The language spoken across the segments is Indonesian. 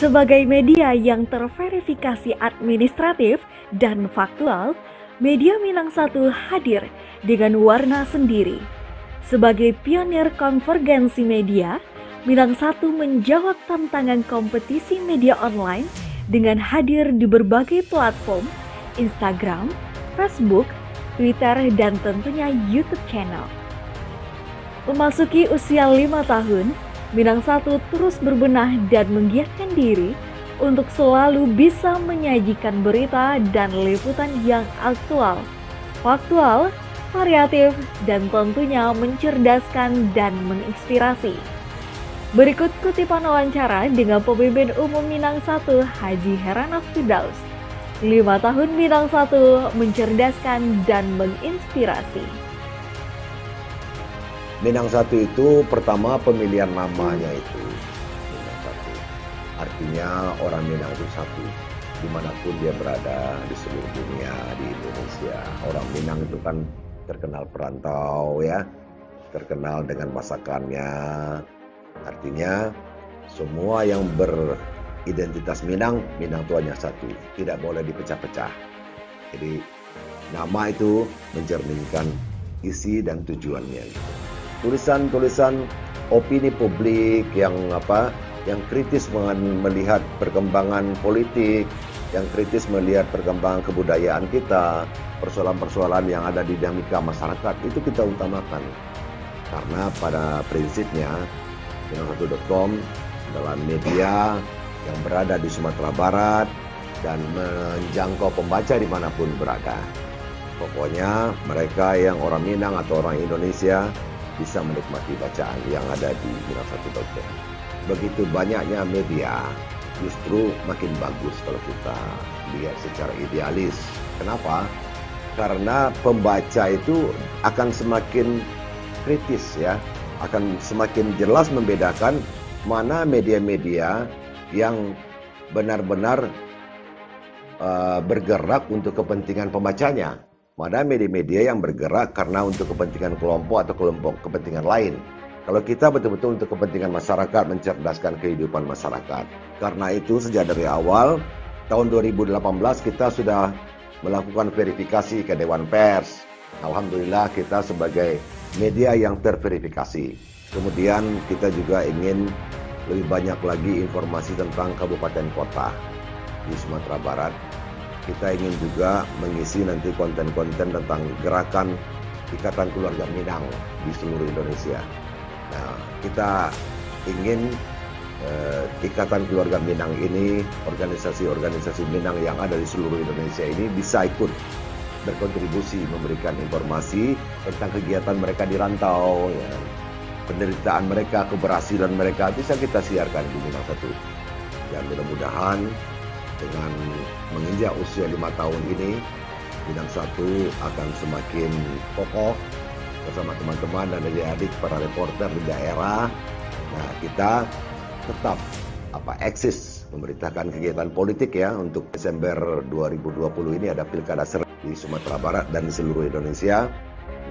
Sebagai media yang terverifikasi administratif dan faktual, Media Minang 1 hadir dengan warna sendiri. Sebagai pionir konvergensi media, Minang 1 menjawab tantangan kompetisi media online dengan hadir di berbagai platform, Instagram, Facebook, Twitter, dan tentunya YouTube channel. Memasuki usia 5 tahun, Minang 1 terus berbenah dan menggiatkan diri untuk selalu bisa menyajikan berita dan liputan yang aktual, faktual, variatif, dan tentunya mencerdaskan dan menginspirasi. Berikut kutipan wawancara dengan Pemimpin Umum Minang 1 Haji Heranov Firdaus. 5 tahun Minang 1 mencerdaskan dan menginspirasi. Minang 1 itu pertama pemilihan namanya itu Minang 1. Artinya orang Minang itu satu. Dimanapun dia berada di seluruh dunia, di Indonesia. Orang Minang itu kan terkenal perantau ya. Terkenal dengan masakannya. Artinya semua yang beridentitas Minang, Minang itu hanya satu. Tidak boleh dipecah-pecah. Jadi nama itu mencerminkan isi dan tujuannya gitu. Tulisan-tulisan opini publik yang kritis melihat perkembangan politik, yang kritis melihat perkembangan kebudayaan kita, persoalan-persoalan yang ada di dinamika masyarakat, itu kita utamakan. Karena pada prinsipnya Minang1.com adalah media yang berada di Sumatera Barat dan menjangkau pembaca dimanapun berada. Pokoknya mereka yang orang Minang atau orang Indonesia bisa menikmati bacaan yang ada di Minang1.com. Begitu banyaknya media, justru makin bagus kalau kita lihat secara idealis. Kenapa? Karena pembaca itu akan semakin kritis ya, akan semakin jelas membedakan mana media-media yang benar-benar bergerak untuk kepentingan pembacanya. Mana media-media yang bergerak karena untuk kepentingan kelompok atau kelompok kepentingan lain. Kalau kita betul-betul untuk kepentingan masyarakat, mencerdaskan kehidupan masyarakat. Karena itu sejak dari awal, tahun 2018 kita sudah melakukan verifikasi ke Dewan Pers. Alhamdulillah kita sebagai media yang terverifikasi. Kemudian kita juga ingin lebih banyak lagi informasi tentang kabupaten kota di Sumatera Barat. Kita ingin juga mengisi nanti konten-konten tentang gerakan Ikatan Keluarga Minang di seluruh Indonesia. Nah, kita ingin Ikatan Keluarga Minang ini, organisasi-organisasi Minang yang ada di seluruh Indonesia ini bisa ikut berkontribusi memberikan informasi tentang kegiatan mereka di rantau, ya, penderitaan mereka, keberhasilan mereka bisa kita siarkan di Minang 1. Dan mudah-mudahan dengan menginjak usia 5 tahun ini, Minang 1 akan semakin kokoh bersama teman-teman dan adik-adik para reporter di daerah. Nah, kita tetap eksis memberitakan kegiatan politik ya. Untuk Desember 2020 ini ada pilkada serentak di Sumatera Barat dan di seluruh Indonesia.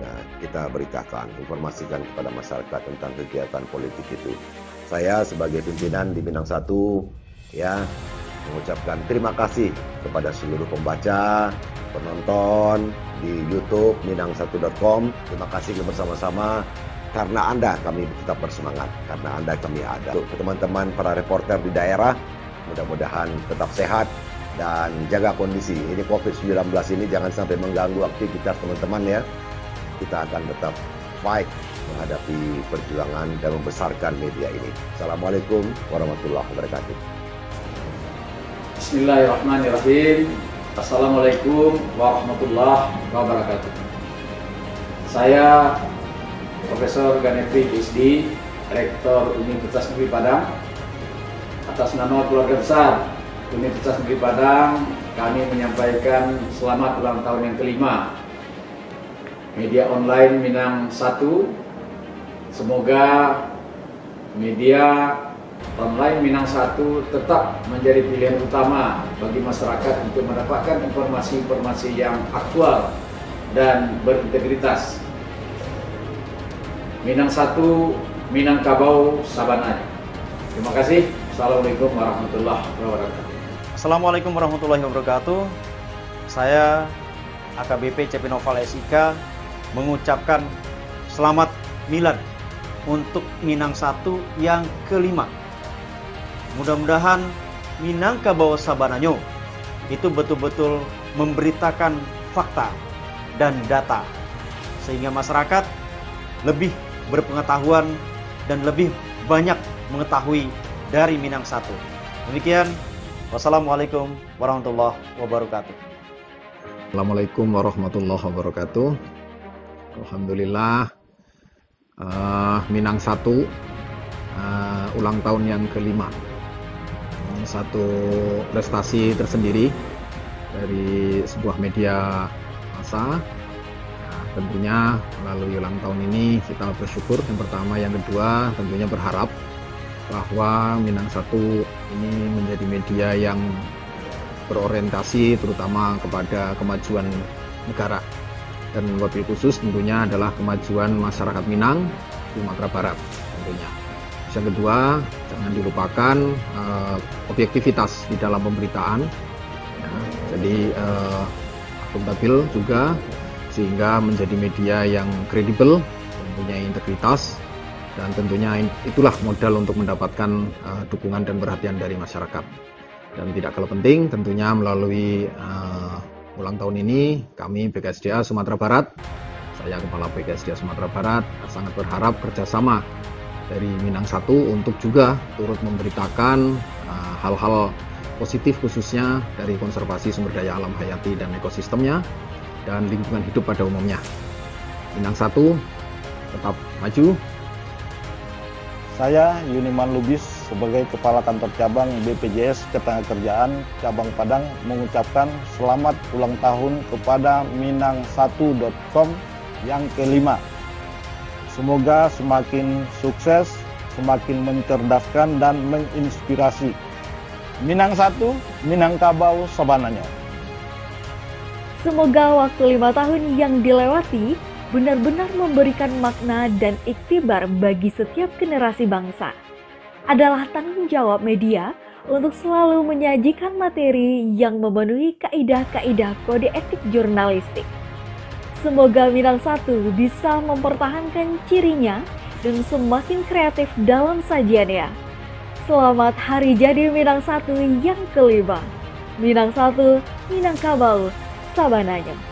Nah, kita beritakan, informasikan kepada masyarakat tentang kegiatan politik itu. Saya sebagai pimpinan di Minang 1 ya mengucapkan terima kasih kepada seluruh pembaca, penonton di YouTube Minang1.com. Terima kasih bersama-sama. Karena Anda kami tetap bersemangat. Karena Anda kami ada. Untuk teman-teman para reporter di daerah, mudah-mudahan tetap sehat dan jaga kondisi. Ini COVID-19 ini jangan sampai mengganggu aktivitas teman-teman ya. Kita akan tetap fight menghadapi perjuangan dan membesarkan media ini. Assalamualaikum warahmatullahi wabarakatuh. Bismillahirrahmanirrahim. Assalamualaikum warahmatullahi wabarakatuh. Saya Profesor Ganefri PhD, Rektor Universitas Negeri Padang. Atas nama keluarga besar Universitas Negeri Padang, kami menyampaikan selamat ulang tahun yang kelima media online Minang 1. Semoga media online Minang 1 tetap menjadi pilihan utama bagi masyarakat untuk mendapatkan informasi-informasi yang aktual dan berintegritas. Minang 1, Minangkabau, Sabananya. Terima kasih. Assalamualaikum warahmatullahi wabarakatuh. Assalamualaikum warahmatullahi wabarakatuh. Saya AKBP CP Noval SIK mengucapkan selamat milad untuk Minang 1 yang kelima. Mudah-mudahan Minangkabau Sabananyo itu betul-betul memberitakan fakta dan data sehingga masyarakat lebih berpengetahuan dan lebih banyak mengetahui dari Minang 1. Demikian, wassalamualaikum warahmatullahi wabarakatuh. Assalamualaikum warahmatullahi wabarakatuh. Alhamdulillah, Minang 1 ulang tahun yang kelima. Ini satu prestasi tersendiri dari sebuah media massa. Tentunya melalui ulang tahun ini kita bersyukur yang pertama, yang kedua tentunya berharap bahwa Minang 1 ini menjadi media yang berorientasi terutama kepada kemajuan negara, dan wabil khusus tentunya adalah kemajuan masyarakat Minang, Sumatera Barat tentunya. Yang kedua, jangan dilupakan objektivitas di dalam pemberitaan, ya, jadi akuntabel juga, sehingga menjadi media yang kredibel, mempunyai integritas, dan tentunya itulah modal untuk mendapatkan dukungan dan perhatian dari masyarakat. Dan tidak kalah penting tentunya melalui ulang tahun ini kami BKSDA Sumatera Barat, saya Kepala BKSDA Sumatera Barat, sangat berharap kerjasama dari Minang 1 untuk juga turut memberitakan hal-hal positif khususnya dari konservasi sumber daya alam hayati dan ekosistemnya dan lingkungan hidup pada umumnya. Minang 1 tetap maju. Saya Yuniman Lubis sebagai Kepala Kantor Cabang BPJS Ketenagakerjaan Cabang Padang mengucapkan selamat ulang tahun kepada Minang1.com yang kelima. Semoga semakin sukses, semakin mencerdaskan dan menginspirasi. Minang 1, Minangkabau Sabananyo. Semoga waktu 5 tahun yang dilewati benar-benar memberikan makna dan iktibar bagi setiap generasi bangsa. Adalah tanggung jawab media untuk selalu menyajikan materi yang memenuhi kaidah-kaidah kode etik jurnalistik. Semoga Minang 1 bisa mempertahankan cirinya dan semakin kreatif dalam sajiannya. Selamat Hari Jadi Minang 1 yang kelima. Minang 1, Minangkabau Sabananyo.